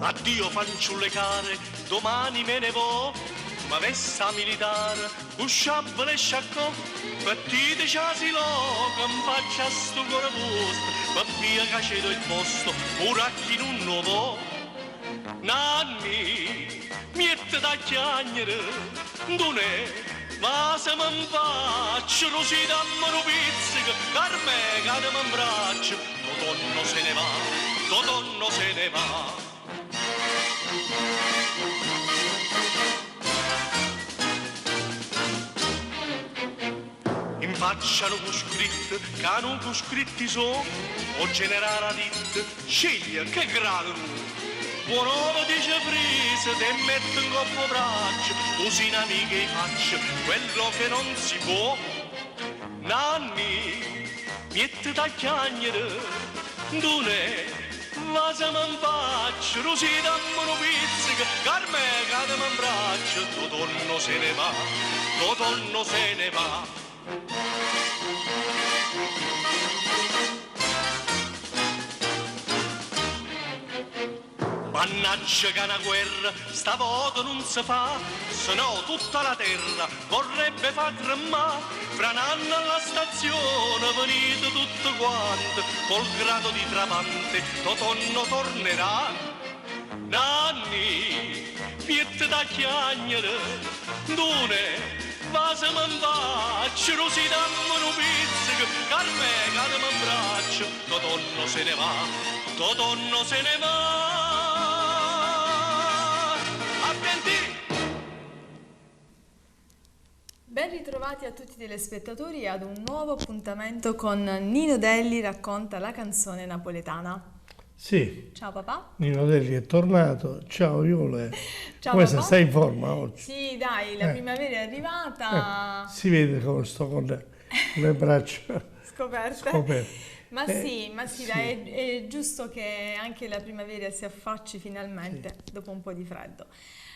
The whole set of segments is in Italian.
Addio fanciulle care, domani me ne vo, ma vesta militare, usciabile e sciaccò, partite ciasilo, che mi faccia sto cuore posto, ma via che cedo il posto, ora chi non nuovo. Nanni, miette da chiagnere, non è, ma se mi faccio, lo si dammo pizzica, carme che mi abbraccio, Totonno se ne va, Totonno se ne va. In faccia non scritto, che non scritti sono, o generale a dit, sceglie che grado. Buon uomo dice frise, te metto in coppo braccio, così in amiche faccio quello che non si può. Nanni, miette da chiagnere, dunne, ma se mi faccio, così dammo pizzica, carme cade mi abbraccio, Totonno se ne va, Totonno se ne va. Mannaggia che una guerra, stavolta non si fa, se no tutta la terra vorrebbe far tremare. Fra un anno alla stazione venite tutto quanto, col grado di tramante, Totonno tornerà. Nanni, miette da chiagnere, dune, va se mi faccio, così dammo un pizzico, carme cade mi abbraccio, Totonno se ne va, Totonno se ne va. Ben ritrovati a tutti i telespettatori ad un nuovo appuntamento con Nino Delli racconta la canzone napoletana. Sì. Ciao papà. Nino Delli è tornato. Ciao Iole. Ciao Come papà. Stai in forma oggi? Sì, dai, la primavera è arrivata. Si vede come sto con le braccia Scoperte. Ma sì, sì. dai, è giusto che anche la primavera si affacci finalmente dopo un po' di freddo.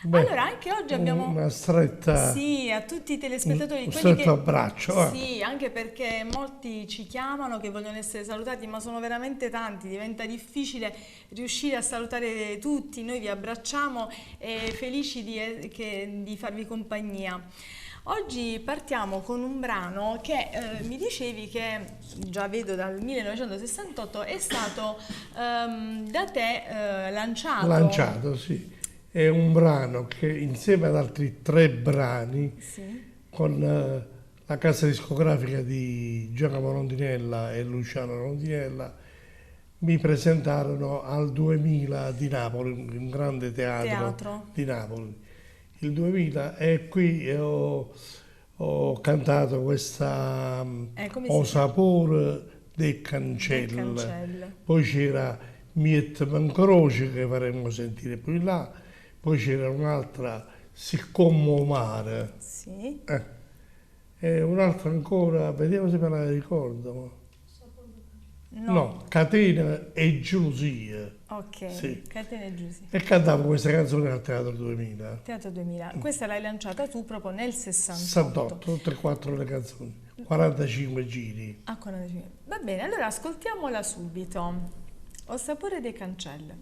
Beh, allora, anche oggi abbiamo una stretta. Sì, a tutti i telespettatori. Un stretto abbraccio. Sì, anche perché molti ci chiamano che vogliono essere salutati, ma sono veramente tanti, diventa difficile riuscire a salutare tutti. Noi vi abbracciamo e felici di farvi compagnia. Oggi partiamo con un brano che mi dicevi che già vedo dal 1968 è stato da te lanciato. Lanciato, sì. È un brano che insieme ad altri 3 brani con la casa discografica di Giacomo Rondinella e Luciano Rondinella mi presentarono al 2000 di Napoli, un grande teatro di Napoli. Il 2000 e qui ho cantato questa O sapore del cancelle. Poi c'era Miette Mancroce che faremo sentire più in là, poi c'era un'altra Siccome mare e un'altra ancora, vediamo se me la ricordo. No, Catena e gelosia. Ok, sì. Catena e gelosia. E cantavo questa canzone al Teatro 2000. Teatro 2000. Questa l'hai lanciata tu proprio nel 68. 68, 3-4 le canzoni, 45 giri. Ah, 45. Va bene, allora ascoltiamola subito. Ho sapore dei cancelle.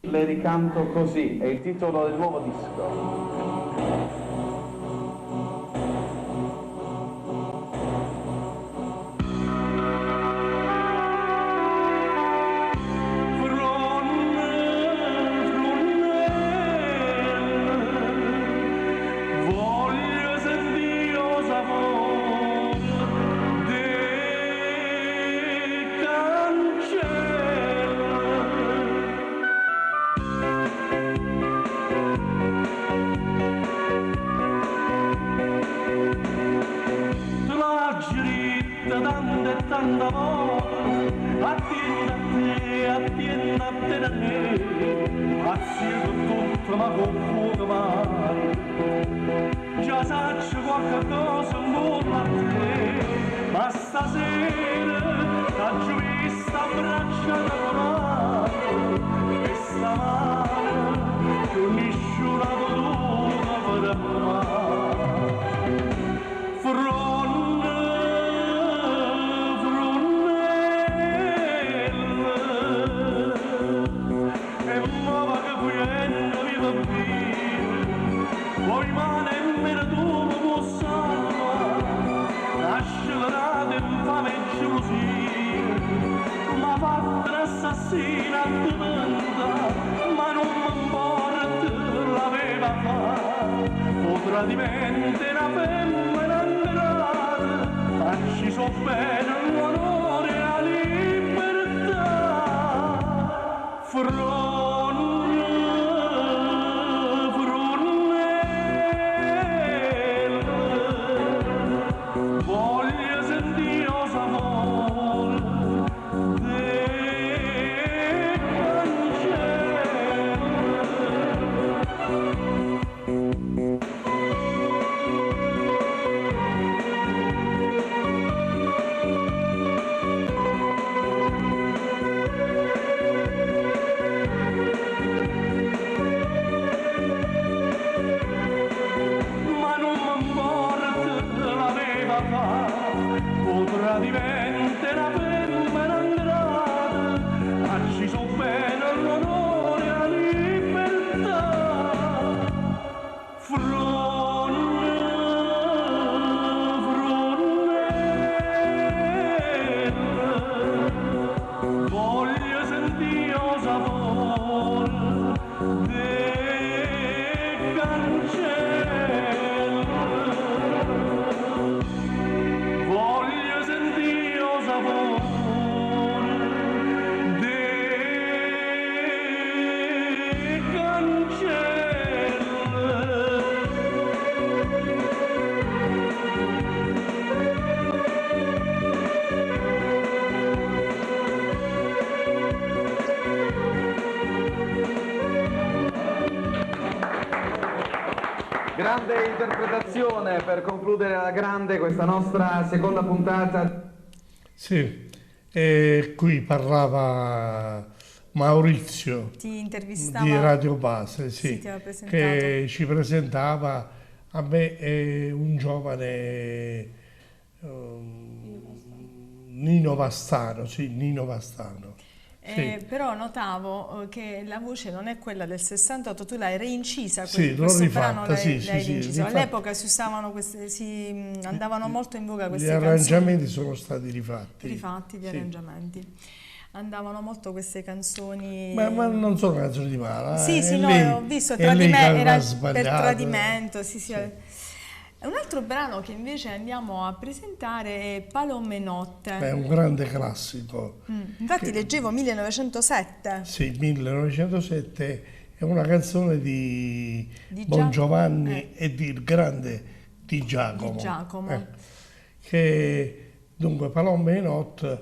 Le ricanto così, è il titolo del nuovo disco. Tanta amore, attieni a te da me, pazzio tutto ma confuso mai, già saccio qualche cosa nuova a te, ma stasera t'ho vista abbracciata con mano, e stamane che nessuno ha potuto per amare. E muova che vuoi assassina diventa, ma non mi importa, l'aveva fatto, o tradimente una femmina ingrata, acciso bene l'onore e la libertà, voglio sentire amore de ma non mi importa, l'aveva fatto, potrà diventare una femmina ingrata, acciso bene l'onore e la libertà, voglio sentire sapore de cancello, voglio sentire sapore de cancello. Grande interpretazione per concludere alla grande questa nostra seconda puntata. Sì, e qui parlava Maurizio Ti intervistava? di Radio Base, Sì, sì, ti aveva presentato. che ci presentava a me e un giovane Nino Vastano, sì, Nino Vastano. Sì. Però notavo che la voce non è quella del 68, tu l'hai reincisa, Sì, l'ho questo rifatta, brano l'hai sì, sì, reinciso. sì, All'epoca si usavano andavano molto in voga Gli queste arrangiamenti sono stati rifatti. rifatti, gli Sì. arrangiamenti. Andavano molto queste canzoni. Ma non sono canzoni di male. Sì, sì, è no, lei- ho visto, è lei che era aveva per sbagliato. tradimento, sì, sì. Un altro brano che invece andiamo a presentare è Palome Notte. È un grande classico. Infatti leggevo 1907. Sì, 1907 è una canzone di Di Bon Gia- Giovanni e il grande di Giacomo. Di Giacomo. Che dunque Palome Notte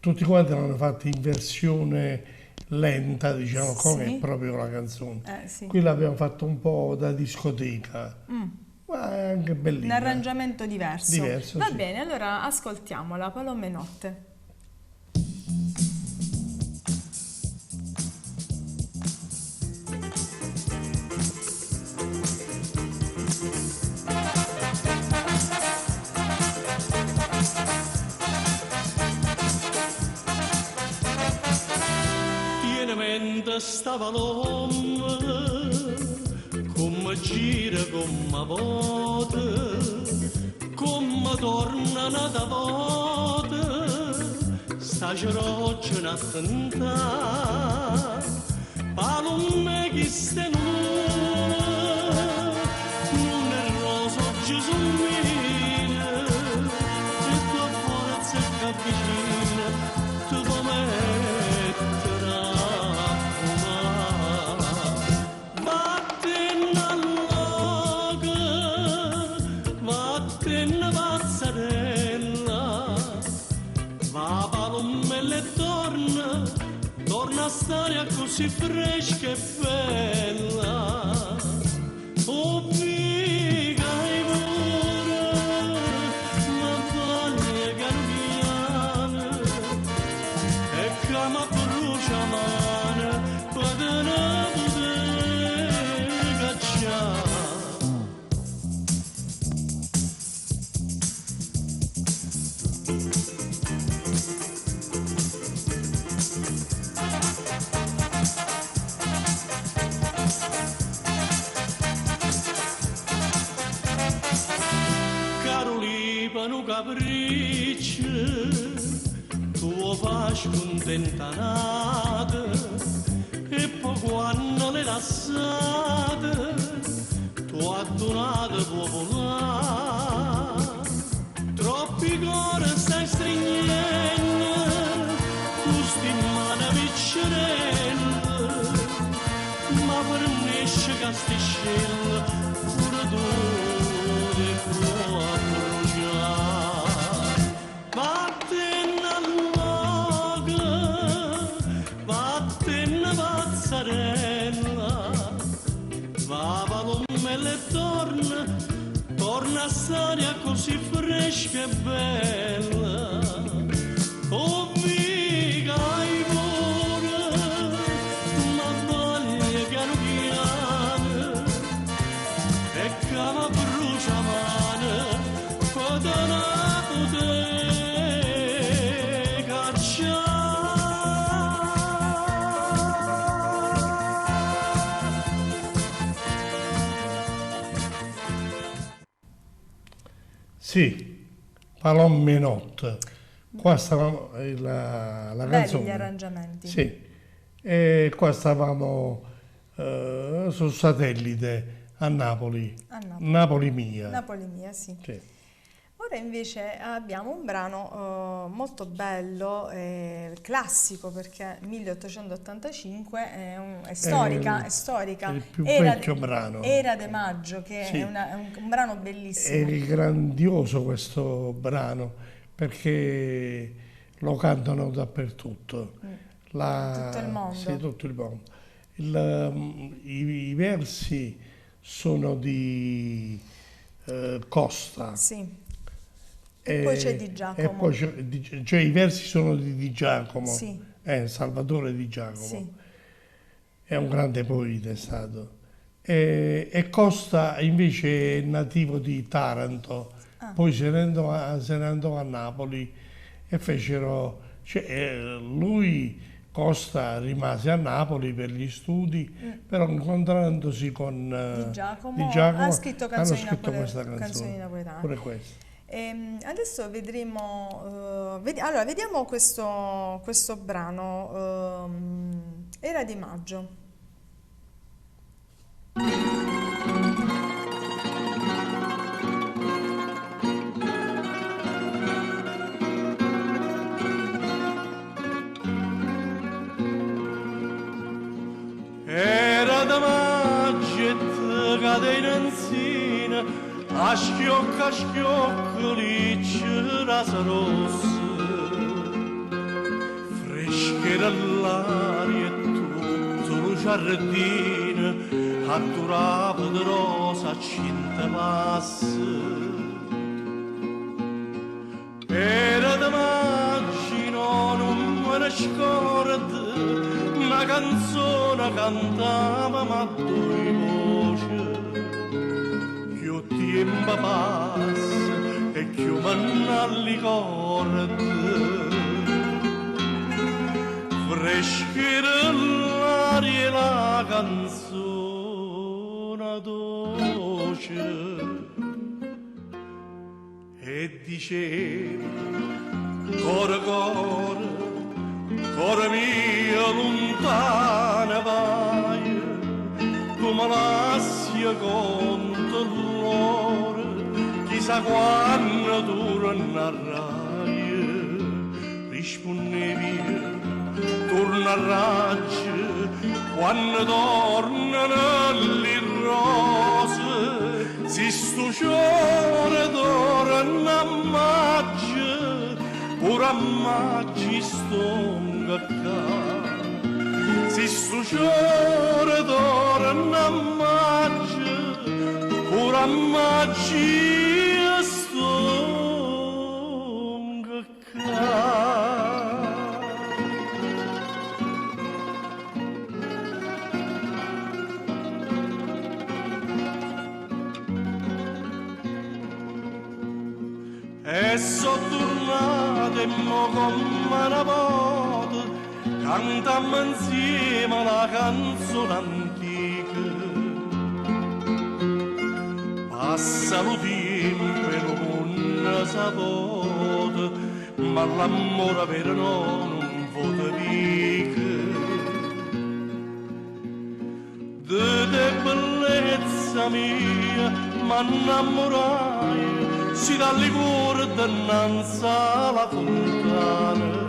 tutti quanti l'hanno fatto in versione lenta, diciamo, come Sì. è proprio la canzone. Sì. Qui l'abbiamo fatto un po' da discoteca, ma è anche Un bellina. arrangiamento diverso. Diverso, Va sì. bene, allora ascoltiamola, Palome Notte. Tienamente stava l'uomo, come gira, come vuota, come torna da volta, sta ceroccia in attentà, palome che ste non è rosa gesumina, e tua forza che avvicina, tu puoi mettere a fumare. Vattene all'oca, vattene pazzarella, va palomella e torna a stare così fresca e bella. Oh, figa e pure, ma voglia cambiare, e come brucia mano, padana poter cacciare. Caro Libano capriccio, tu fai scontentanate e poi quando le lassate tu hai donato popolare. Troppi cuori stai stringendo, tu sti in mano piccerella, ma per me che sti scella pure tu ti puoi bruciare. Vattene all'oca, vattene pazzarella, va palomella e torna a stare così fresca e bella. Oh, mica hai pure, ma voglia piano piano, e che mi brucia mano, quando la potevi cacciare. Sì, Palomme Notte. Qua stavamo la Belli canzone. gli arrangiamenti. Sì, e qua stavamo sul satellite a Napoli. A Napoli. Napoli mia. Napoli mia, sì. Sì. Ora invece abbiamo un brano molto bello, classico, perché 1885 è storica, è storica. È il più vecchio brano. Era de Maggio, che Sì. è un brano bellissimo. È grandioso questo brano perché lo cantano dappertutto. Tutto il mondo. Sì, tutto il mondo. I versi sono di Costa. Sì. E poi c'è Di Giacomo. E poi cioè i versi sono di Di Giacomo. Sì. Salvatore Di Giacomo. Sì. È un grande poeta, è stato. E Costa invece è nativo di Taranto, poi se ne andò a Napoli e fecero, lui, Costa, rimase a Napoli per gli studi, però incontrandosi con Di Giacomo, Di Giacomo ha scritto hanno canzoni scritto questa canzoni napoletane. pure questa. Adesso vedremo, allora vediamo questo brano, Era di Maggio. Era da maggio cadenzina, a schiocco lì c'era rossa, fresca l'aria e tutto lo giardino, a durava di rosa cinta passa. Era da maggio non me ne scordo, una canzone cantava ma due voci, più tempo passa e più mannalli corde, fresca l'aria e la canzone dolce, e diceva cuore cuore, cuore mio lontana vai, tu me lasci con dolore, chissà quando tornerai. Rispondevi, tornerai quando tornano le rose, si sto giorno torna a maggio, pure a maggio sto si sto giorno torna a maggio, pure a maggio sto e sono tornato e mo come una volta cantammo insieme la canzone antica. Passa lo tempo e non saputo, ma l'amore vero non vuole dica. De bellezza mia, ma innamorai, si dà il cuore dinanzi alla fontana.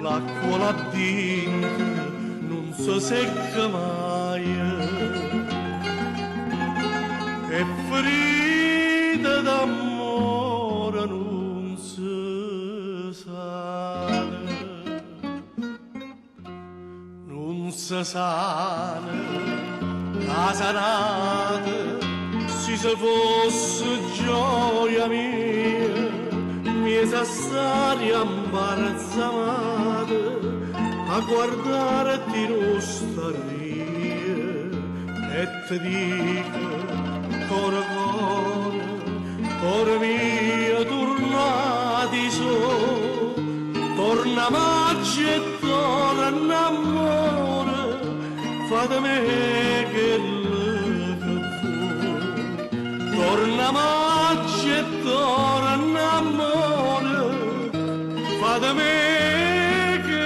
L'acqua là dentro non si secca mai, e ferita d'amore non si sana. Non si sana la sanata, se fosse gioia mia, mi sa stare imbarazzata a guardare ti rostaria e ti dico core mia tornati so, torna maggio e torna amore, fate me che torna maggio e torna amore, fate me che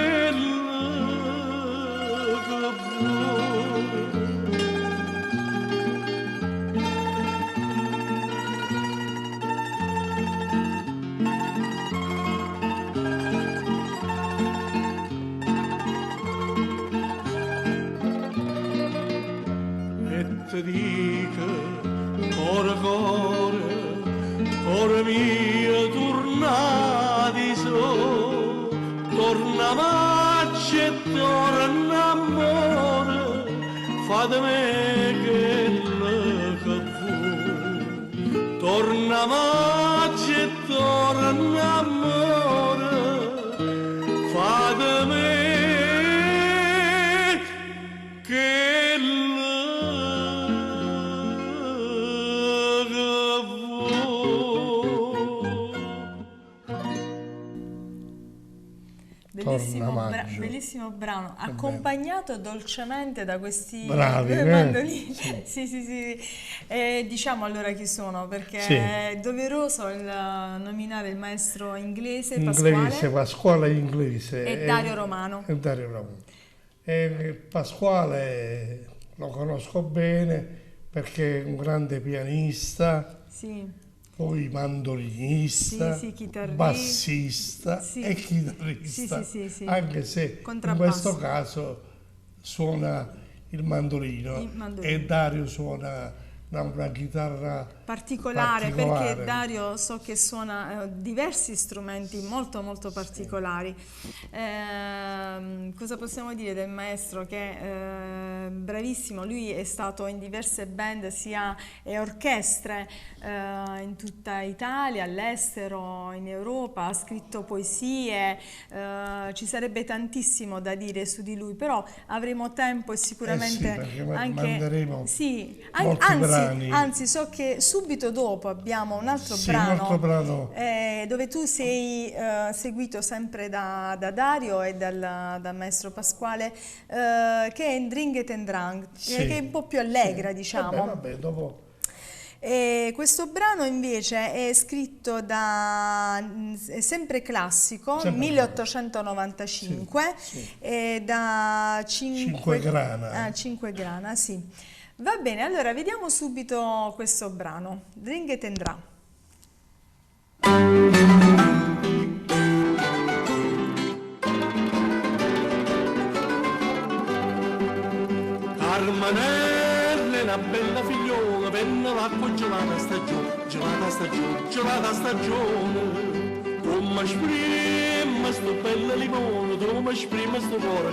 e ti dico core mia tornati so, torna maggio e torna amore, fate me che fu, torna maggio e torna amore, fate me che bellissimo brano, accompagnato dolcemente da questi bravi, mandolini. Sì. Sì. Diciamo allora chi sono, perché Sì. è doveroso nominare il maestro inglese Pasquale, Pasquale inglese e Dario Romano. E Pasquale lo conosco bene perché è un grande pianista, Sì. poi mandolinista, Sì, chitarrista. bassista Sì. e chitarrista, Sì. anche se in Contrabbasso. questo caso suona il mandolino, e Dario suona una chitarra Particolare, perché Dario so che suona diversi strumenti molto particolari. Cosa possiamo dire del maestro? Che è bravissimo, lui è stato in diverse band sia e orchestre in tutta Italia, all'estero, in Europa, ha scritto poesie, ci sarebbe tantissimo da dire su di lui, però avremo tempo e sicuramente perché anche manderemo anzi, brani. anzi so che subito dopo abbiamo un altro Sì, un altro brano. dove tu sei seguito sempre da Dario e dal maestro Pasquale, che è Ndringet and Drang, Sì. che è un po' più allegra, diciamo. Vabbè, dopo. E questo brano invece è scritto è sempre classico, Sempre 1895, sì. e da 5 grana. 5 grana, sì. Va bene, allora vediamo subito questo brano, Dringet and Dra. Carmanelle, una bella figliola, penna l'acqua gelata stagione, gelata stagione. Come esprime sto bello limone, come esprime sto cuore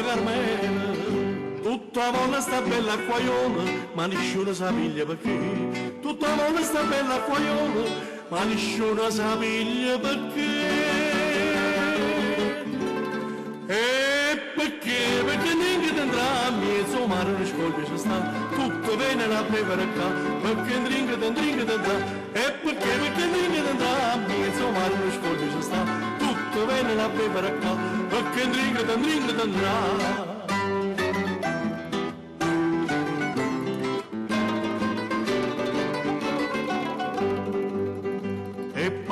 carmelo. Tutta vola sta bella acquaiola, ma nessuno sa piglia perché. Tutta vola sta bella acquaiola, ma nessuno sa piglia perché. Perché niente andrà a mezzo mare non scolpi ci sta, tutto bene la bevere qua, perché ndringa andrà, e perché niente andrà a mezzo mare non scolpi ci sta, tutto bene la bevere qua, perché ndringa andrà.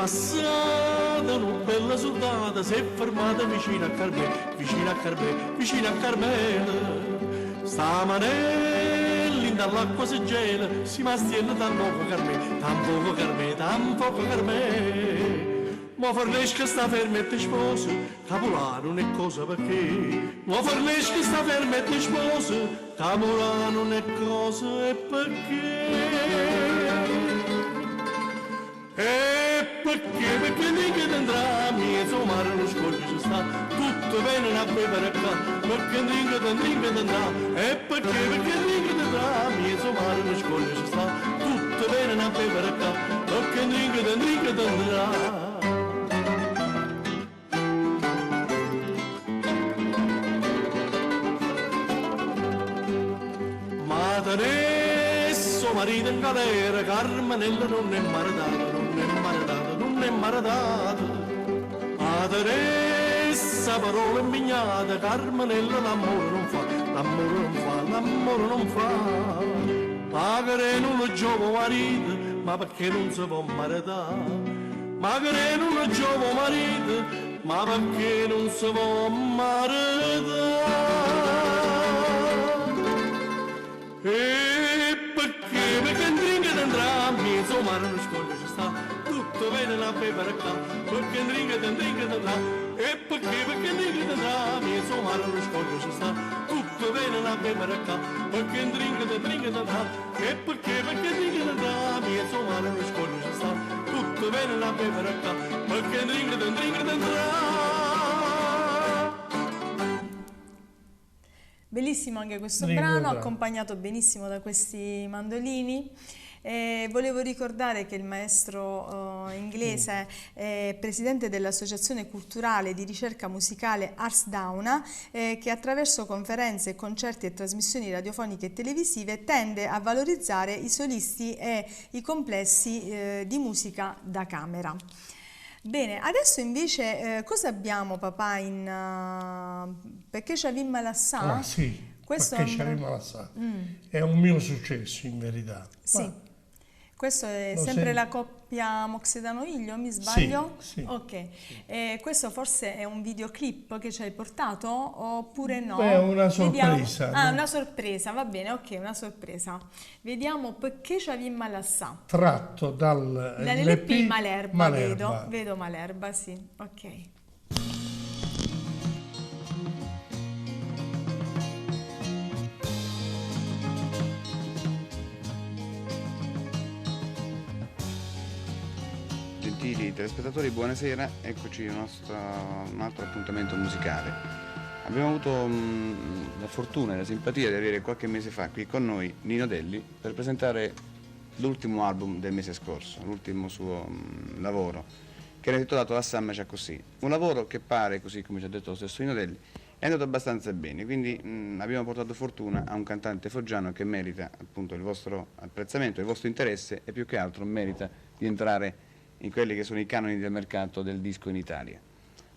passata una bella soldata, si è fermata vicino a Carmelo, vicino a Carmelo, vicino a Carmelo. Sta manelli dall'acqua si gela, si mastiena dal poco Carmelo, tampoco Carmelo, tampoco Carmelo. Ma fornesca sta ferma e ti sposa, Capolano non è cosa perché. Ma fornesca sta ferma e ti sposa, Capolano non è cosa e perché. E perché? Perché dico che andrà, mezzo mare lo scoglio ci sta, tutto bene a bere qua, perché dico che andrà, e perché? Perché dico che andrà, mezzo mare lo scoglio ci sta, tutto bene a bere qua, perché dico che andrà. Adesso marito in galera, Carmenella non è maritata, non è maritata, non è maritata. Adesso parola impegnata, Carmenella l'amore non fa, l'amore non fa, l'amore non fa. Magari non lo giovo marito, ma perché non si può maritare? Magari non lo giovo marito, ma perché non si può maritare? E perché? Perché dringa andrà, mezzo mare lo scoglio ci sta, tutto bene la pepera qua, perché dringa andrà, e perché? Perché dringa andrà, mezzo mare lo scoglio ci sta, tutto bene la pepera qua, perché dringa andrà, e perché? Perché dringa andrà, mezzo mare lo scoglio ci sta, tutto bene la pepera qua, perché dringa andrà. Bellissimo anche questo brano, accompagnato benissimo da questi mandolini. Volevo ricordare che il maestro inglese è presidente dell'Associazione Culturale di Ricerca Musicale Ars Dauna, che attraverso conferenze, concerti e trasmissioni radiofoniche e televisive tende a valorizzare i solisti e i complessi di musica da camera. Bene, adesso invece cosa abbiamo papà in Perché Shavim Malassà? Ah sì, Questo Perché Shavim Malassà è un mio successo in verità. Sì, Ma questo è sempre la coppia Moxedano-Iglio, mi sbaglio? Sì. Ok, questo forse è un videoclip che ci hai portato oppure no? È una sorpresa. Vediamo. Ah, una sorpresa, va bene, ok, una sorpresa. Vediamo Perché Shavim Malassà. Tratto dall'LP Malerba, vedo Malerba, sì, ok. Gentili telespettatori, buonasera, eccoci un altro appuntamento musicale. Abbiamo avuto la fortuna e la simpatia di avere qualche mese fa qui con noi Nino Delli per presentare l'ultimo album del mese scorso, l'ultimo suo lavoro, che era intitolato La Samma c'ha così. Un lavoro che pare, così come ci ha detto lo stesso Nino Delli, è andato abbastanza bene, quindi abbiamo portato fortuna a un cantante foggiano che merita appunto il vostro apprezzamento, il vostro interesse e più che altro merita di entrare in quelli che sono i canoni del mercato del disco in Italia.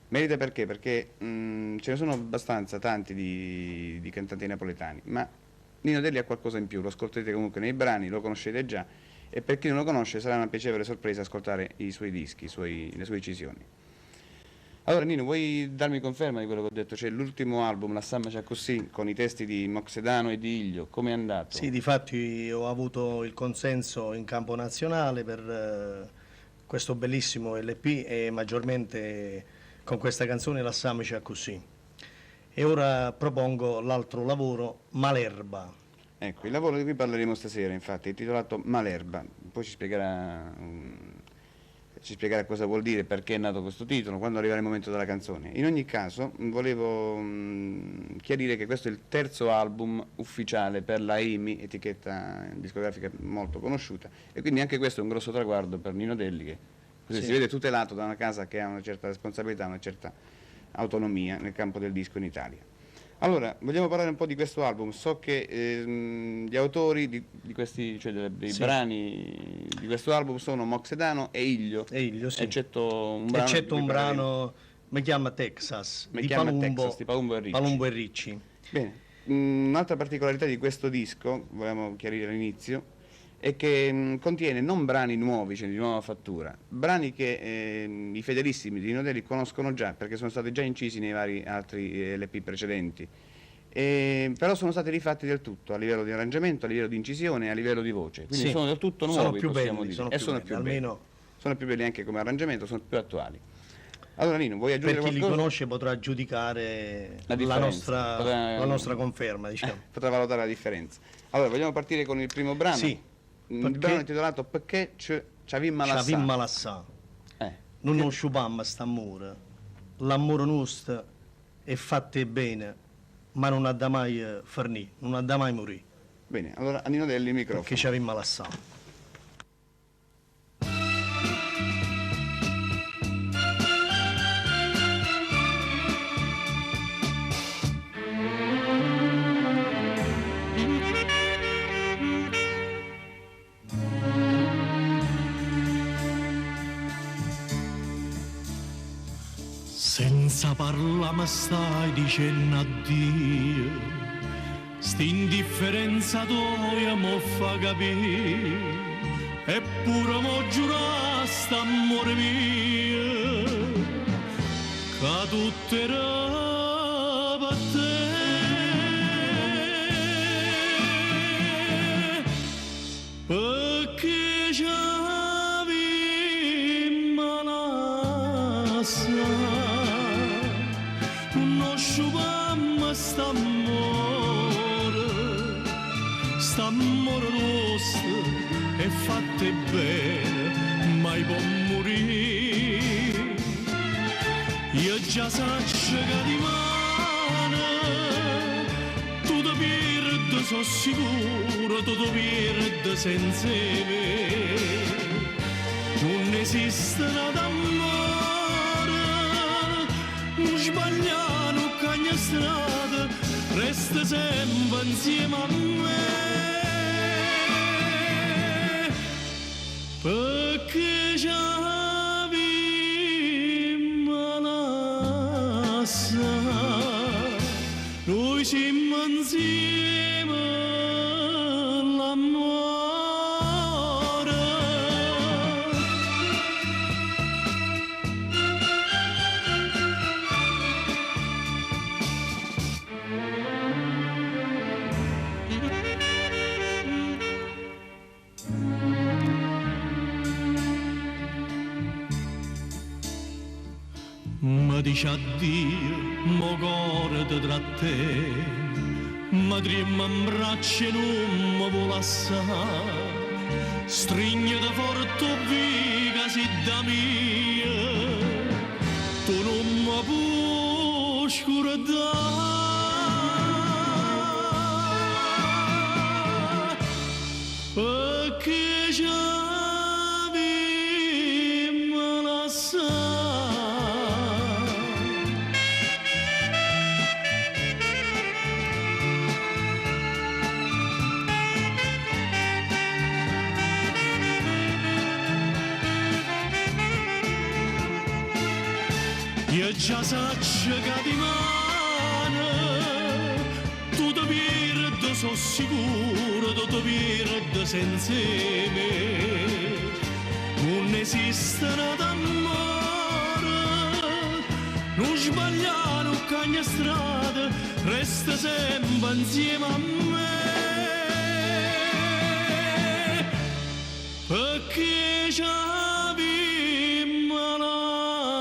Merita perché? Perché ce ne sono abbastanza tanti di cantanti napoletani, ma Nino Delli ha qualcosa in più, lo ascolterete comunque nei brani, lo conoscete già, e per chi non lo conosce sarà una piacevole sorpresa ascoltare i suoi dischi, le sue incisioni. Allora Nino, vuoi darmi conferma di quello che ho detto? Cioè l'ultimo album, La Samma c'ha così, con i testi di Moxedano e di Iglio, come è andato? Sì, difatti ho avuto il consenso in campo nazionale per questo bellissimo LP e maggiormente con questa canzone La Samma c'ha così. E ora propongo l'altro lavoro, Malerba. Ecco, il lavoro di cui parleremo stasera infatti è intitolato Malerba, poi ci spiegherà cosa vuol dire, perché è nato questo titolo, quando arriverà il momento della canzone. In ogni caso volevo chiarire che questo è il terzo album ufficiale per la EMI, etichetta discografica molto conosciuta, e quindi anche questo è un grosso traguardo per Nino Delli, che così si vede tutelato da una casa che ha una certa responsabilità, una certa autonomia nel campo del disco in Italia. Allora, vogliamo parlare un po' di questo album. So che gli autori di questi, cioè dei brani di questo album sono Moxedano e Iglio, Sì. eccetto un brano Mi chiama Texas, di Palumbo e Ricci. Bene, un'altra particolarità di questo disco, volevamo chiarire all'inizio, e che contiene non brani nuovi, cioè di nuova fattura, brani che i fedelissimi di Nino Delli conoscono già perché sono stati già incisi nei vari altri LP precedenti, però sono stati rifatti del tutto a livello di arrangiamento, a livello di incisione e a livello di voce, quindi Sì, sono del tutto sono nuovi, più possiamo belli, dire, sono e più sono belli, più belli. almeno Sono più belli anche come arrangiamento, sono più attuali. Allora Nino, vuoi aggiungere per chi li qualcosa? conosce potrà giudicare La la differenza, la nostra conferma, diciamo. Potrà valutare la differenza. Allora, vogliamo partire con il primo brano? Sì, Il perché- brano è intitolato Perché c'avim malassà. C'avim malassà, non lo sciupam st'amore, l'amore nostro è fatto bene, ma non ha da mai fornì, non ha da mai morì, Bene, allora a Nino Delli il microfono. perché c'avim malassà. Senza parlare mi stai dicendo addio, st'indifferenza tua mi fa capire, eppure mo giuraste amore mio, che tutto era per te. Perché c'avim malassà, non sciupam st'amore nostro è fatto bene, mai può morire. Io già saccio che di mano tu ti perdi, sono sicuro, tu ti perdi senza me. Non esiste d'amore, non sbagliano cagna strada, resta sempre insieme a me. Perché c'avim malassà, noi siamo insieme all'amore. Mi dice addio, mo cuore ti tra te, ma tremma in braccia e non mi vuole assare, stringe forte viga si da mia, tu non mi puoi scordare, perché c'avim malassà. Io già saccio che di mano tu ti perdi, sono sicuro, tu ti perdi senza me. Non esiste d'amore, non sbagliare cagna strada, resta sempre insieme a me. Perché c'avim malassà,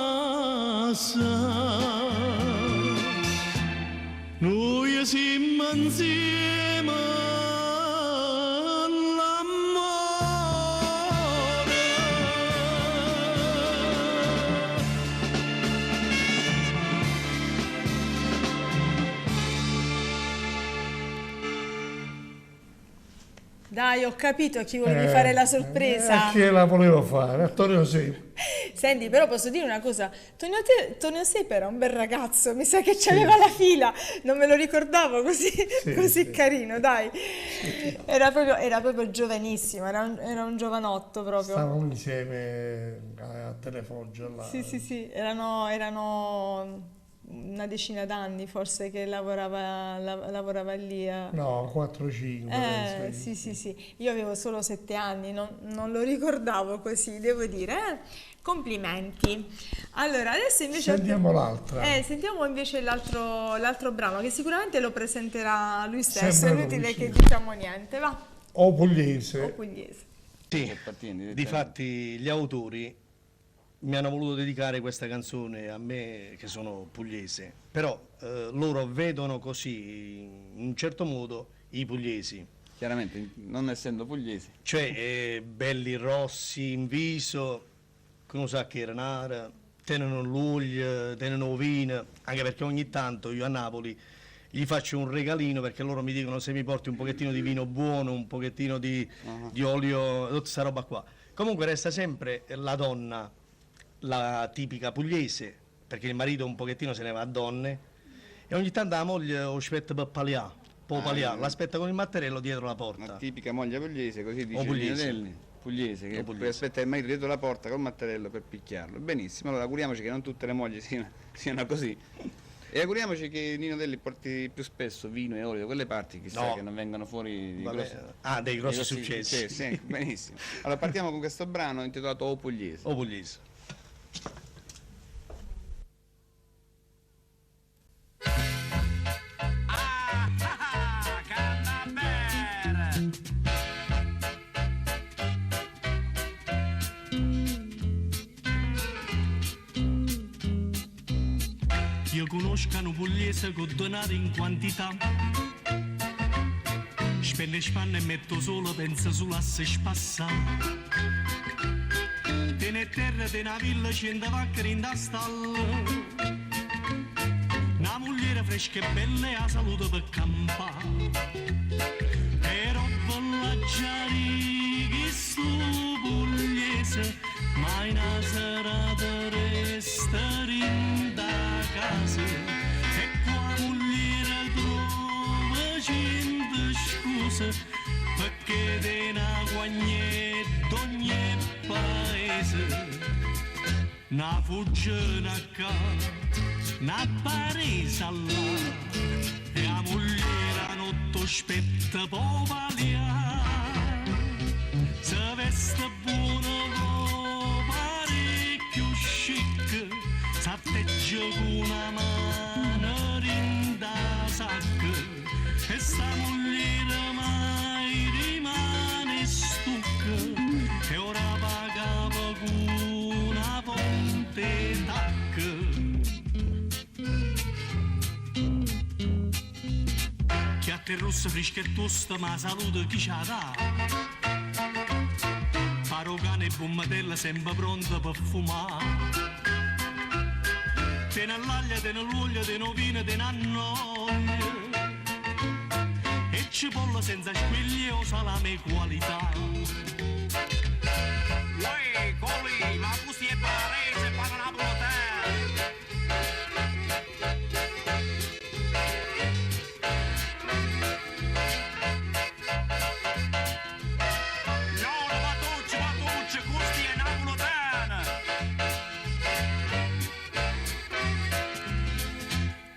noi siamo insieme all'amore. Dai, ho capito a chi volevi fare la sorpresa. A chi la volevo fare? A Tonio Sepe. Senti, però posso dire una cosa, Tonio Sepe era un bel ragazzo, mi sa che c'aveva la fila, non me lo ricordavo così, così carino, dai. Era proprio giovanissimo, era un giovanotto proprio. Stavamo insieme a Telefoggia là. Sì, erano una decina d'anni forse che lavorava lì. No, 4-5. Sì. Io avevo solo 7 anni, non lo ricordavo così, devo dire. Complimenti. Allora, adesso invece sentiamo l'altra. Sentiamo invece l'altro brano, che sicuramente lo presenterà lui stesso, Sempre è lui, inutile sì. che diciamo niente, va. O pugliese. O pugliese. Sì, difatti gli autori mi hanno voluto dedicare questa canzone a me che sono pugliese, però loro vedono così, in un certo modo, i pugliesi. Chiaramente, non essendo pugliesi. Cioè, belli rossi in viso, che non sa che era nara, tengono l'uglio, tengono vino, anche perché ogni tanto io a Napoli gli faccio un regalino perché loro mi dicono se mi porti un pochettino di vino buono, un pochettino di olio, tutta questa roba qua. Comunque resta sempre la donna, la tipica pugliese, perché il marito un pochettino se ne va a donne, e ogni tanto la moglie lo aspetta per paliare, l'aspetta con il mattarello dietro la porta. Una tipica moglie pugliese, così dice pugliese. Nino pugliese, che poi aspetta il marito dietro la porta col mattarello per picchiarlo. Benissimo, allora auguriamoci che non tutte le mogli siano così. E auguriamoci che Nino Delli porti più spesso vino e olio da quelle parti, chissà che non vengano fuori dei grossi successi. Sì, benissimo. Allora partiamo con questo brano intitolato O Pugliese. O pugliese. Io conosco un pugliese con denaro in quantità. Spende spanne e metto solo, pensa solo a se spassa. Tiene terra, tiene una villa, 100 vacche in da stalla. Una mogliere fresca e bella e la saluto per campare. Però villaggiari che sto pugliese, mai una serata resta rinda casa. E qua mogliere trova cento scuse, perché te na guagnetta ogni paese. Na fuggina qua, na paresa là, e la mogliere a notte aspetta po' paliare. Se veste buona parecchio chic, s'atteggia con una mano rinda sacca, e sta mogliere mai rimane stucca, e ora pagava con una ponte tacca. Chiatte rosse fresche e toste, ma saluto chi c'ha da. Parogane e bommatella sempre pronta per fumare. Tiene l'aglio, tiene l'olio, tiene vino, tiene annoia. E cipolla senza squigli o salame qualità. Uè, Coli, ma gusti e parese fanno una brutale.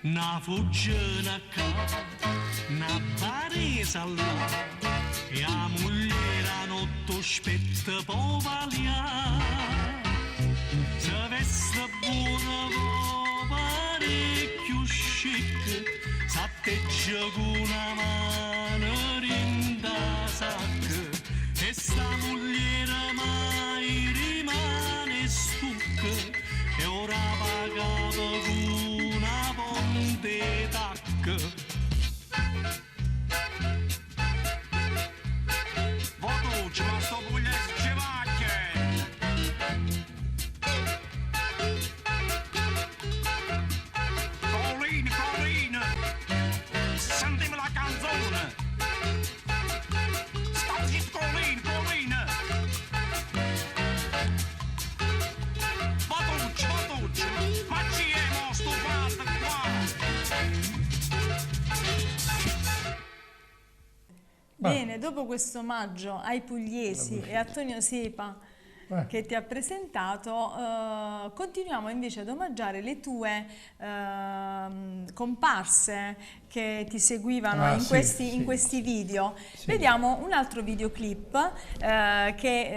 Una fuggina qua, una paresa là, e la mogliere a notte aspetta po' paliare. Se veste buona po' parecchio chic, s'atteggia con una mano rinda sacca, e sta mogliere mai rimane stucca, e ora pagava con una ponte tacca. Votucci, ma sto pugliese ci vacche. Colina, sentimi la canzone. Sta zitto, Colina. Votucci, ma ci è sto fatto qua. Bene, dopo questo omaggio ai pugliesi e a Tonio Sepa, che ti ha presentato, continuiamo invece ad omaggiare le tue comparse che ti seguivano in questi video. Sì. Vediamo un altro videoclip che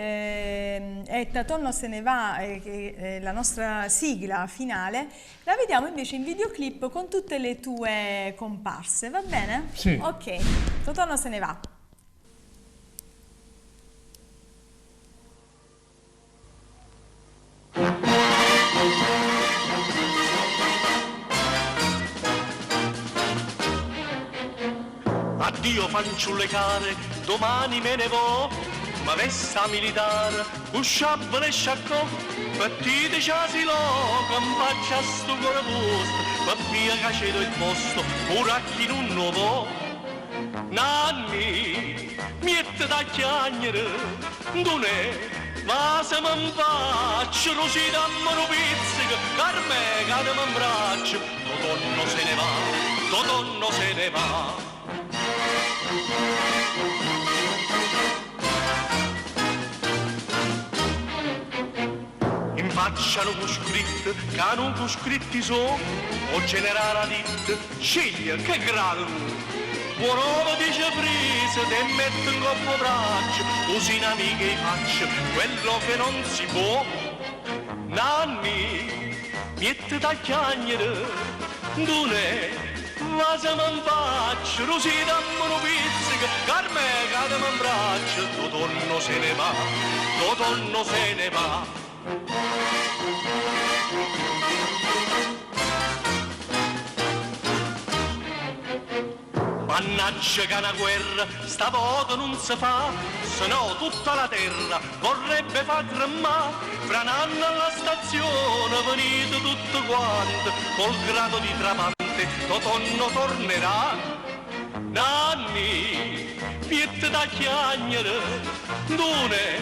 è Tatonno se ne va, che è la nostra sigla finale. La vediamo invece in videoclip con tutte le tue comparse, va bene? Sì. Ok, Tatonno se ne va. Addio fanciulle care, domani me ne vo, ma vesta militare, usciabile e sciaccò, partite ciasi loco, in faccia a sto cuore posto, ma via caceto il posto, uracchi non nuovo. Nanni, miette da chiagnere, don'è, ma se mi faccio, rosì dammi un pizzico, carme cademi in braccio, Totonno se ne va, Totonno se ne va. In faccia non scritto, che non scritti so, o generale dit, sceglie che grado. Buon uomo dice prese, te metto in coppo braccio, così in amiche faccio quello che non si può. Nanni, miette da chiagnere, don'è, ma se mi faccio, così dammi un pizzico, carme cademi in braccio, Totonno se ne va, Totonno se ne va. Mannaggia che una guerra, stavolta non si fa, se no tutta la terra vorrebbe far tremare. Fra un anno alla stazione venite tutto quanto, col grado di tramante, Totonno tornerà. Nanni, piette da chiagnere, don'è,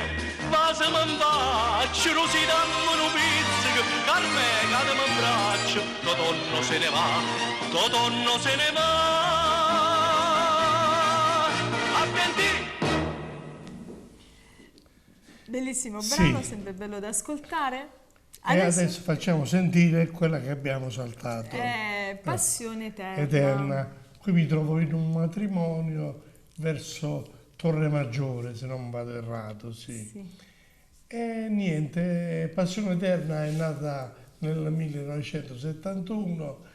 ma se mi faccio, così dammi un pizzico, carme cademi in braccio, Totonno se ne va, Totonno se ne va. Bellissimo brano, Sì. sempre bello da ascoltare. E adesso facciamo sentire quella che abbiamo saltato. Passione eterna. Eterna. Qui mi trovo in un matrimonio verso Torre Maggiore, se non vado errato, sì. E niente, Passione Eterna è nata nel 1971,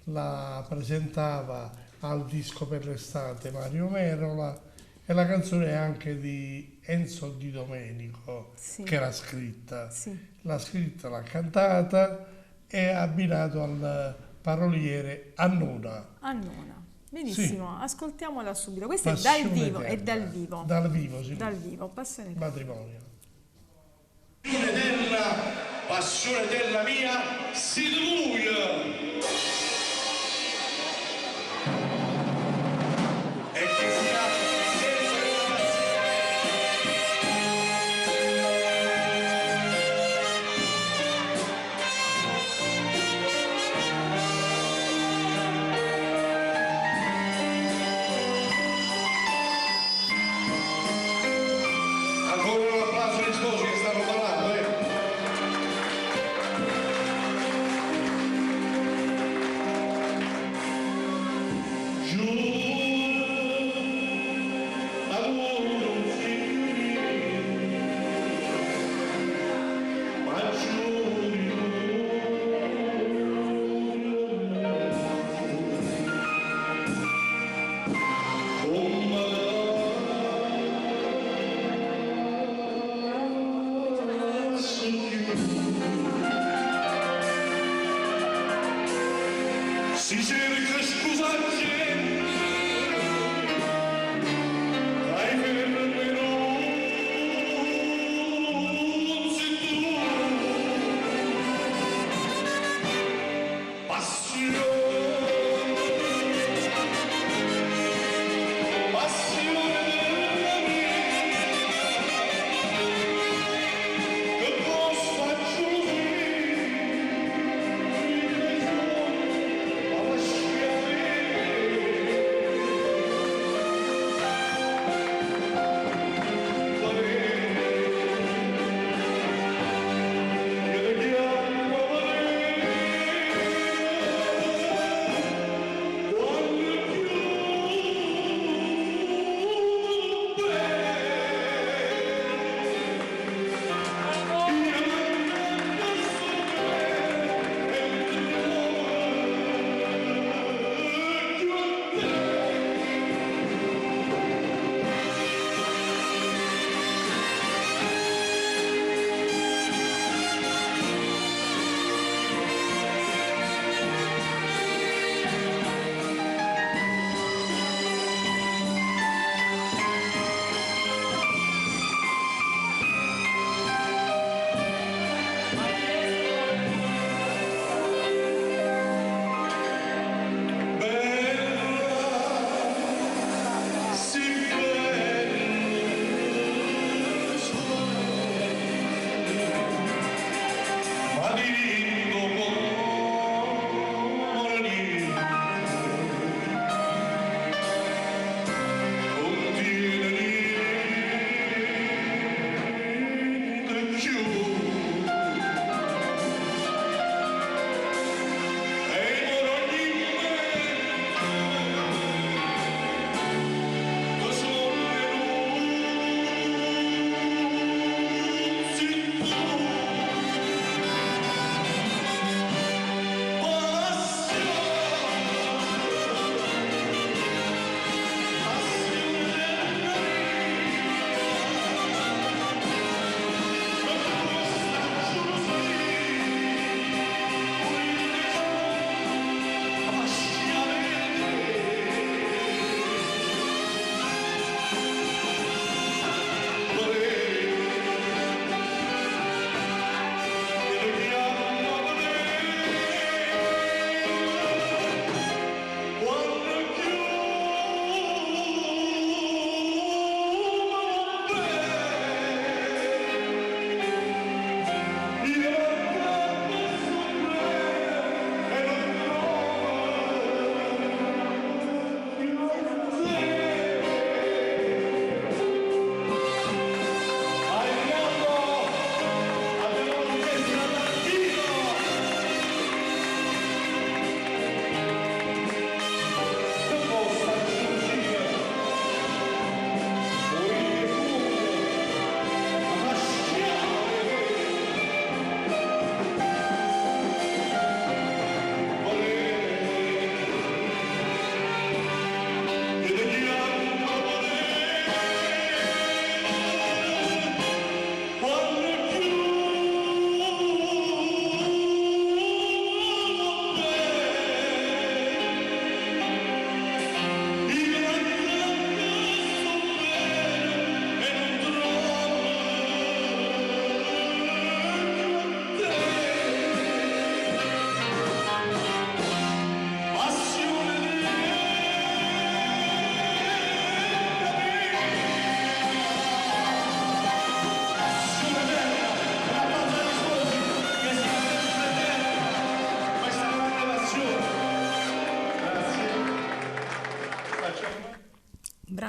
la presentava al Disco per l'estate Mario Merola e la canzone è anche di Enzo Di Domenico, che l'ha scritta. L'ha scritta, l'ha cantata e ha abbinato al paroliere Annuna. Benissimo, ascoltiamola subito. Questo Passione è dal vivo, Eterna. è dal vivo. Dal vivo, sì. Dal vivo, Passione Eterna. Matrimonio. Passione eterna mia, si lui. Si cerca scusarci, dai ferme non sei tu. Passione, passione della mia, che possa giungere.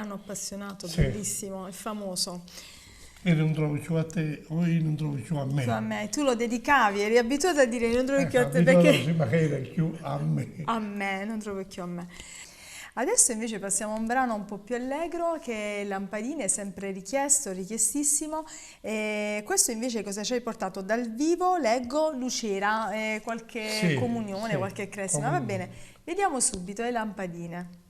brano appassionato, Sì. bellissimo, è famoso. Io non trovo più a te o io non trovo più a me. Tu a me, tu lo dedicavi, eri abituato a dire non trovo più a te Abituato perché così, ma che era più a me. a me, non trovo più a me. Adesso invece passiamo a un brano un po' più allegro che è Lampadine, sempre richiesto, richiestissimo. E questo invece cosa ci hai portato dal vivo? Leggo Lucera, qualche Sì, comunione, sì, qualche cresima, va bene. Vediamo subito le Lampadine.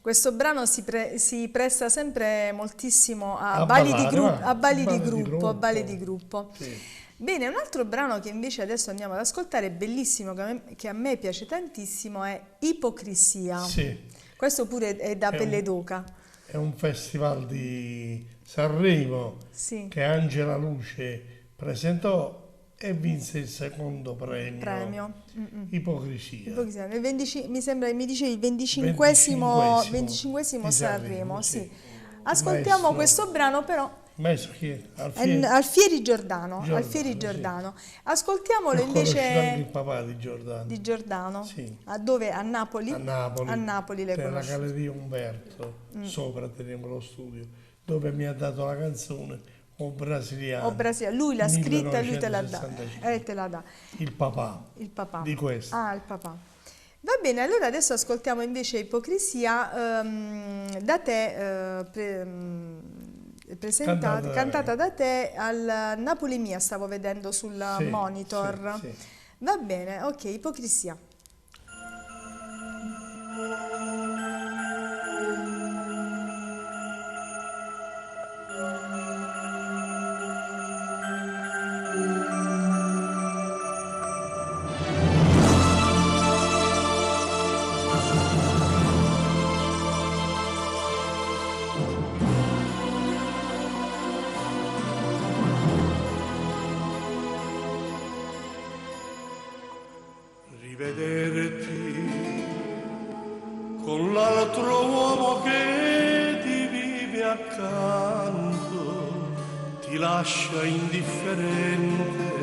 Questo brano si presta sempre moltissimo a balli di gruppo, a balli di gruppo. Sì. Bene, un altro brano che invece adesso andiamo ad ascoltare, è bellissimo, che a me piace tantissimo, è Ipocrisia. Sì. Questo pure è da Pelle d'Oca. È un festival di Sanremo Sì. che Angela Luce presentò e vinse il secondo premio. Ipocrisia. Ipocrisia. Mi sembra che mi dicevi il 25esimo Sanremo. Sì. Ascoltiamo Maestro. questo brano però. Maestro chi è? Alfieri Giordano. Giordano, Giordano. Ascoltiamolo Io conosco anche il invece papà di Giordano. di Giordano. Sì. A dove? A Napoli? A Napoli. A Napoli le nella conosco. Galleria Umberto, sopra teniamo lo studio, dove mi ha dato la canzone O Brasiliano. Lui l'ha scritta e lui te la dà. 1965. Te la dà. Il papà. Il papà. Di questo. Ah, il papà. Va bene, allora adesso ascoltiamo invece Ipocrisia da te, cantata da te al Napoli Mia, stavo vedendo sul Sì, monitor. sì, sì. Va bene, ok, Ipocrisia. vederti con l'altro uomo che ti vive accanto, ti lascia indifferente.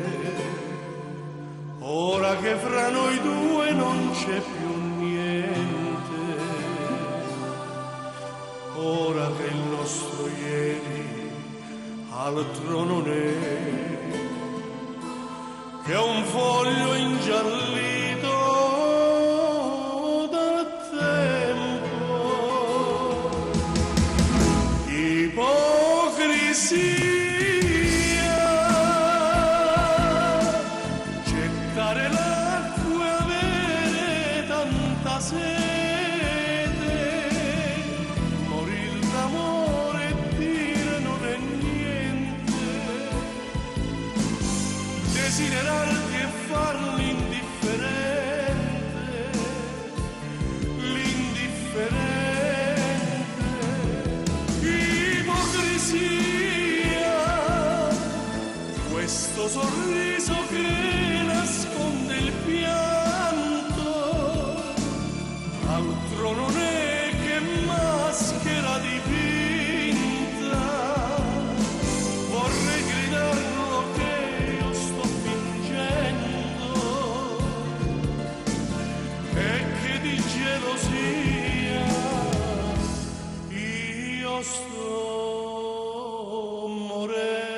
Ora che fra noi due non c'è più niente, ora che il nostro ieri altro non è che un foglio ingiallito dal tempo. Ipocrisia, gettare l'acqua e avere tanta sete, morir d'amore e dire non è niente, desiderarti e farli indifferente, l'indifferente. Ipocrisia, questo sorriso che nasconde il pianto, altro non è che maschera dipinta. Vorrei gridarlo che io sto fingendo e che di gelosia io sto morendo.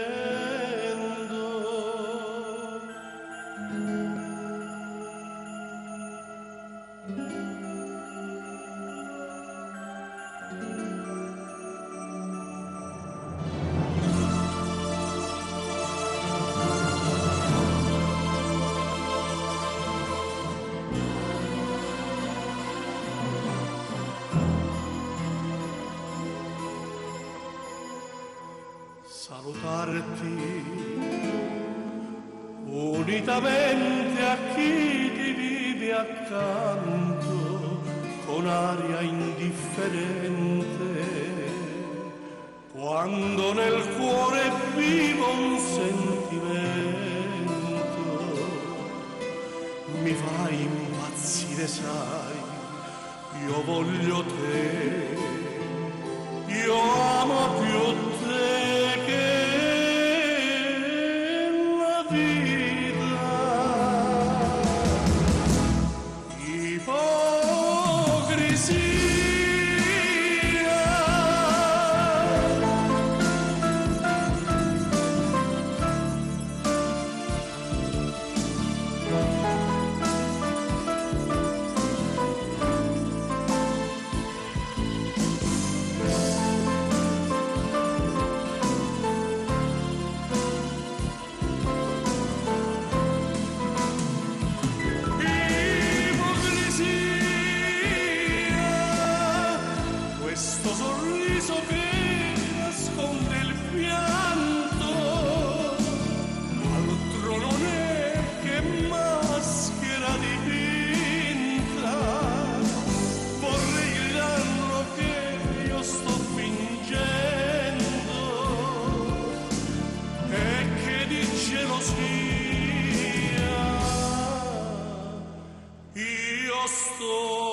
Salutarti unitamente a chi ti vive accanto con aria indifferente, quando nel cuore è vivo un sentimento, mi fai impazzire, sai, io voglio te, io amo più te che la vita. Ipocrisia, questo sorriso che nasconde il pianto, altro non è che maschera dipinta. Vorrei gridarlo che io sto fingendo e che di gelosia io sto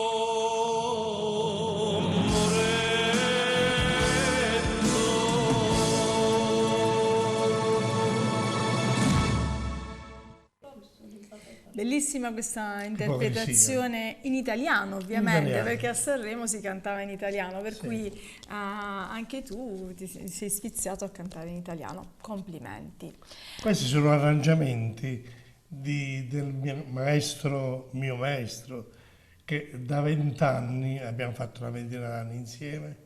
Bellissima questa interpretazione in italiano, ovviamente, perché a Sanremo si cantava in italiano, per cui anche tu ti sei sfiziato a cantare in italiano. Complimenti. Questi sono arrangiamenti del mio maestro, che da 20 anni, abbiamo fatto una ventina d'anni insieme,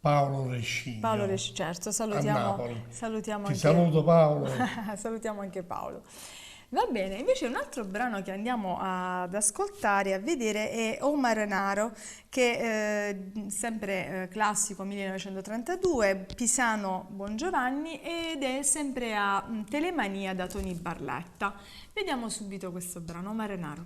Paolo Rescigno. Paolo Rescigno, certo, salutiamo Ti anche saluto Paolo. salutiamo anche Paolo. Va bene, invece un altro brano che andiamo ad ascoltare e a vedere è O Marinaro, che è sempre classico 1932, Pisano Bongiovanni, ed è sempre a Telemania da Tony Barletta. Vediamo subito questo brano, O Marinaro.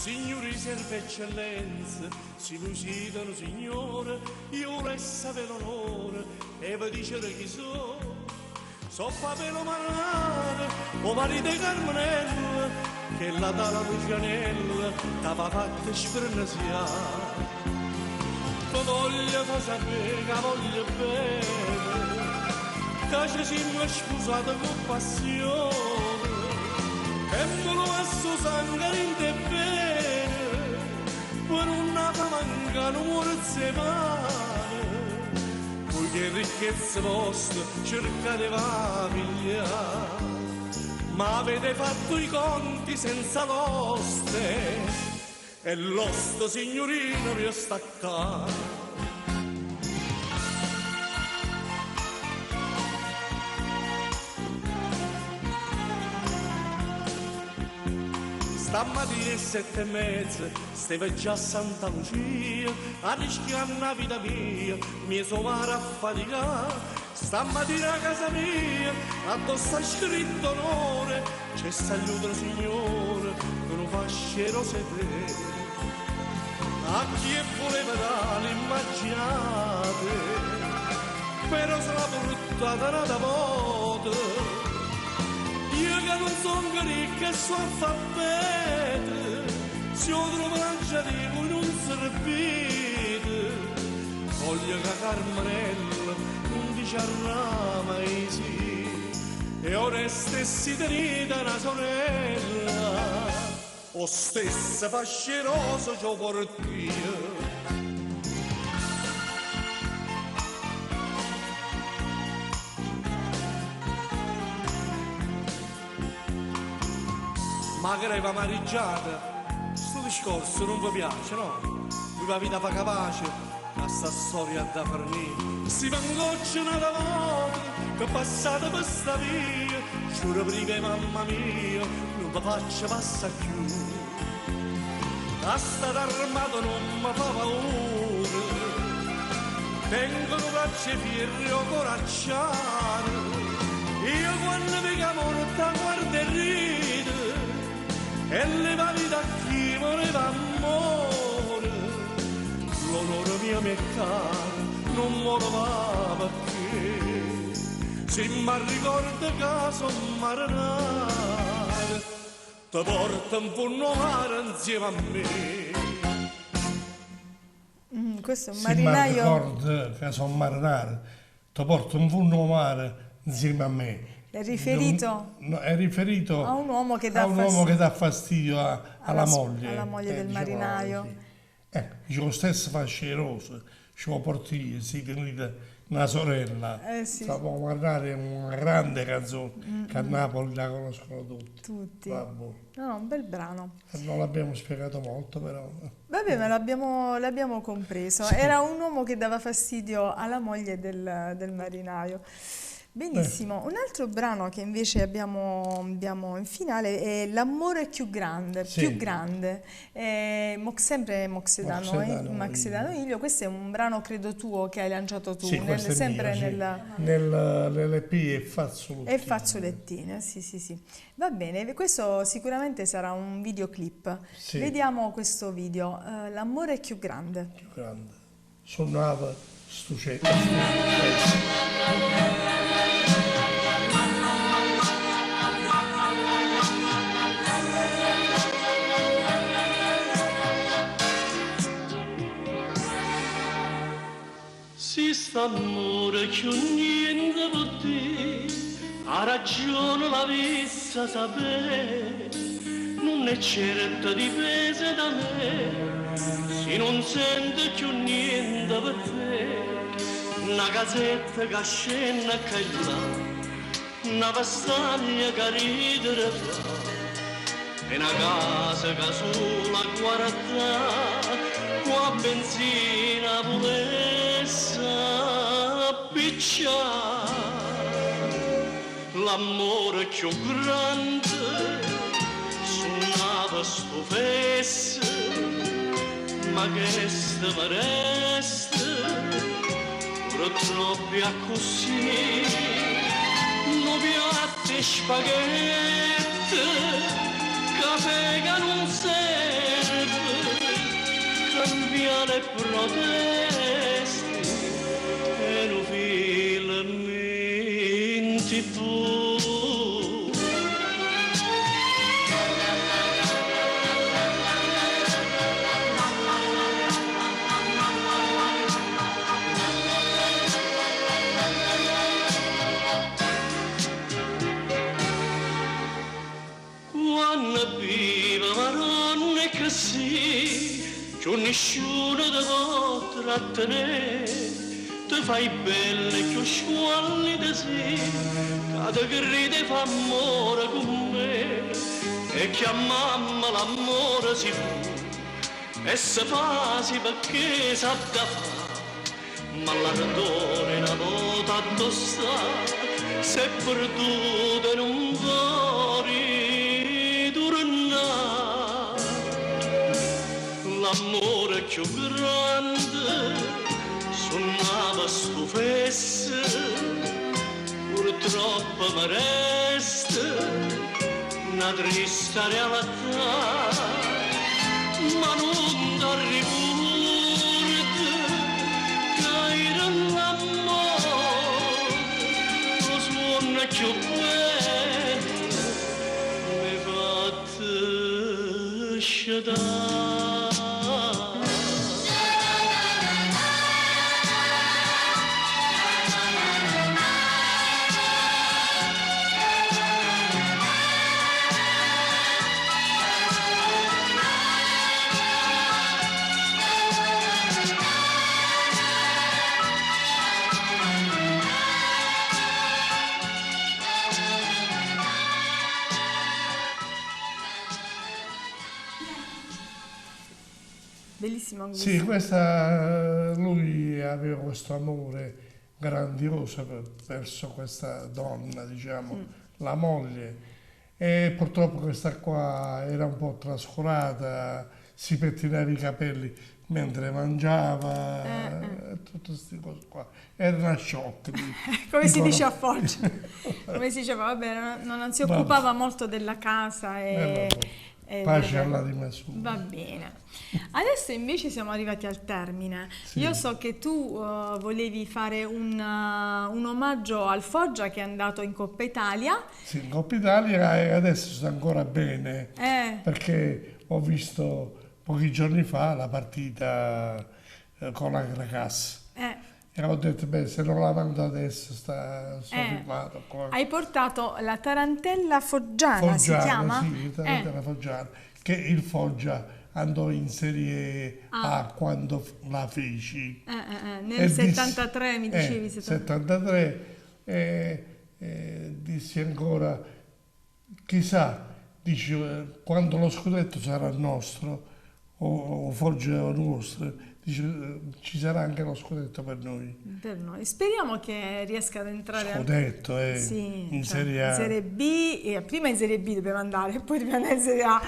Signori, serve eccellenza, si lucidano signore, io vorrei sapere l'onore e vi dicere chi sono. So Papelo Marrare, o marito di Carmenella, che la dalla Lucianella t'aveva fatta sfrenasiare. Ti voglio fa sapere che voglio bene, che ci siamo sposati con passione, e me lo passo sangue in te bene, per una manca non muore male. Voi che ricchezze vostre cercate famiglia, ma avete fatto i conti senza l'oste, e l'oste signorino vi sta accanto. Stamattina alle 7:30 stavo già a Santa Lucia, a rischiare la vita mia, mi sono affaticato. Stamattina a casa mia, addosso è scritto onore, c'è saluto Signore, che non fa scero sedere. A chi voleva dare immaginate, però sarà portata una volta. Io che non sono ricca e sono alfabeta, se io trovo mangiativo in un servite, voglio che Carmenella non dice mai sì, e ora stessi tenita una sorella, o stessa fascerosa ciò portio. Ma che va mariggiata, sto discorso non vi piace, no? Vi va vita fa capace, a sta storia da farnire. Si mangocciano da volta, che passate per sta via, giuro prima mamma mia, non vi faccio passare più. A stare armato non mi fa paura, vengono braccia fierri o coracciare, io quando mi morta guardo e ride, e le valida chi voleva amore, l'onore mio mi è caro, non muore va perché, se mi ricorda che sono marinare, ti porta un punno mare insieme a me. Questo è un Se marinaio. mi ricorda che sono marinare, ti porta un punno mare insieme a me. È riferito? No, è riferito a un uomo che dà a un fastidio, uomo che dà fastidio alla moglie. alla moglie del diciamo marinaio. così. Dice lo stesso fasceroso, ci può portare, si tenuta una sorella. Sì. Stiamo guardare una grande canzone che a Napoli la conoscono tutti. Tutti. Vabbè. No, un bel brano. Non l'abbiamo spiegato molto, però. Vabbè, ma l'abbiamo compreso. Sì. Era un uomo che dava fastidio alla moglie del marinaio. Benissimo. Un altro brano che invece abbiamo in finale è L'amore più grande, Sì. più grande. Sempre Moxedano Ilio. Questo è un brano, credo tuo, che hai lanciato tu, Sì, questo è sempre mio, sì. nella... Nell'LP e fazzolettine. E fazzolettine, sì. Va bene, questo sicuramente sarà un videoclip. Sì. Vediamo questo video, L'amore più grande. Più grande. Suonava Stucetto. Si st'amore che niente può dire, ha ragione la vista sapere, non è certo dipese da me, se non sente più niente per te, una casetta che scende a cagliare, una vestaglia che ridere fa, e una casa che sola guarda, qua benzina volesse appicciare. L'amore più grande suonava sto fesse, ma che ste mi resta, purtroppo è così, non piatti spaghetti, caffè che non serve, cambiare proteste e lo finalmente tu. Quando viva Maronna e così, c'è nessuno da può trattenere, ti fai belle più squallida sì, che ti grida e fa amore con me, e che a mamma l'amore si fa, e si fa sì perché sa da fa, ma l'ardore una volta addossata, se perduta non vuoi. L'amore più grande suonava stufesse, purtroppo mi resta una triste realtà, ma non ti ricordi che era l'amore, lo suono più bello, mi fa sciadare. Bellissima Sì, lui aveva questo amore grandioso verso questa donna, diciamo, la moglie, e purtroppo questa qua era un po' trascurata, si pettinava i capelli mentre mangiava, tutte queste cose qua. Era una shock. Come si dice a Foggia, come si diceva, vabbè, non si occupava molto della casa pace all'anima sua. Va bene. Adesso invece siamo arrivati al termine. Sì. Io so che tu volevi fare un omaggio al Foggia che è andato in Coppa Italia. Sì, in Coppa Italia, e adesso sta ancora bene, perché ho visto pochi giorni fa la partita con la Cracas. E ho detto, beh, se non la mando adesso sto firmato qua. Hai portato la tarantella foggiana, si chiama? Sì, tarantella foggiana, che il Foggia andò in Serie A quando la feci. Nel 73 mi dicevi. 73, dissi ancora, chissà, dice, quando lo scudetto sarà nostro, o Foggia nostro, dice, ci sarà anche lo scudetto per noi. Per noi. Speriamo che riesca ad entrare scudetto, in Serie A. In Serie B, prima in Serie B dobbiamo andare, poi dobbiamo andare in Serie A.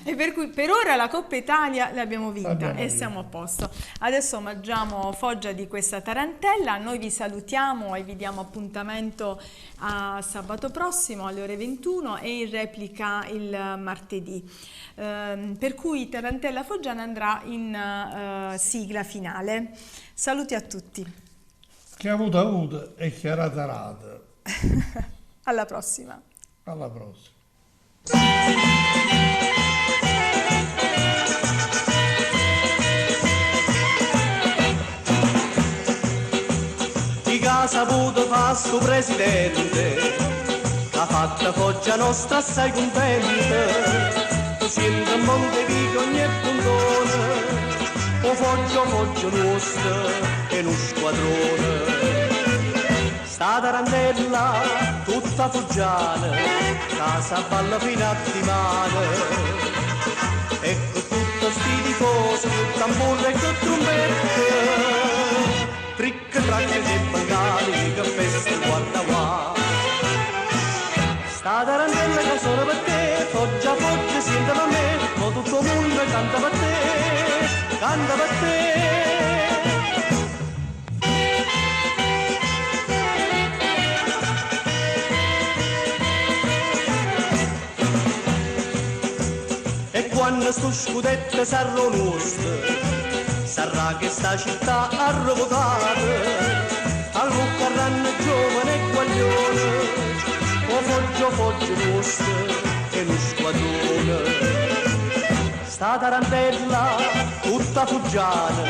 E per cui per ora la Coppa Italia l'abbiamo vinta e siamo a posto. Adesso omaggiamo Foggia di questa tarantella, noi vi salutiamo e vi diamo appuntamento a sabato prossimo alle ore 21 e in replica il martedì. Per cui Tarantella Foggiana andrà in sigla finale. Saluti a tutti. Chi ha avuto e chi ha rata. Alla prossima. Alla prossima. Di casa avuto fa sto presidente, che ha fatto Foggia nostra assai contenta. Siente a Montevico ogni puntone, o Foggia nostra e uno squadrone. Sta tarantella tutta foggiana, casa balla fino a dimane. E con tutto sti tifosi, tamburo e con trombette, tricche, tracche e bengali, che festa guarda qua. Sta tarantella che sono per te, Foggia, siente per me, ma tutto il mondo canta per te, canta per te. quando sto scudetto sarà nostro, sarà che sta città ha revocato, al muccarranno giovane e guaglione, o foggio nostro e lo squadrone. Sta tarantella tutta fuggiana,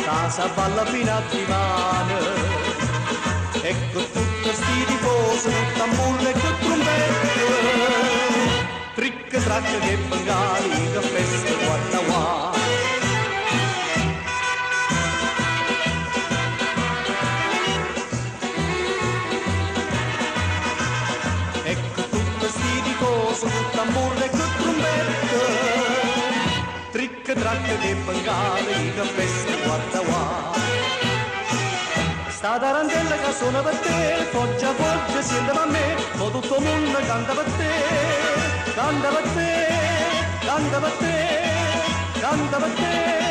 casa balla fino a divano, ecco tutto sti tifosi, tambulle e trombette, trick track che bengali, che festa guarda qua. Ecco tutto sti tifosi, tambulle e trombette, trick track che bengali, che festa guarda qua. Sta tarantella che suona per te, foggia foggia siente per me, ma tutto il mondo canta per te, canta per te, canta per te, canta per te.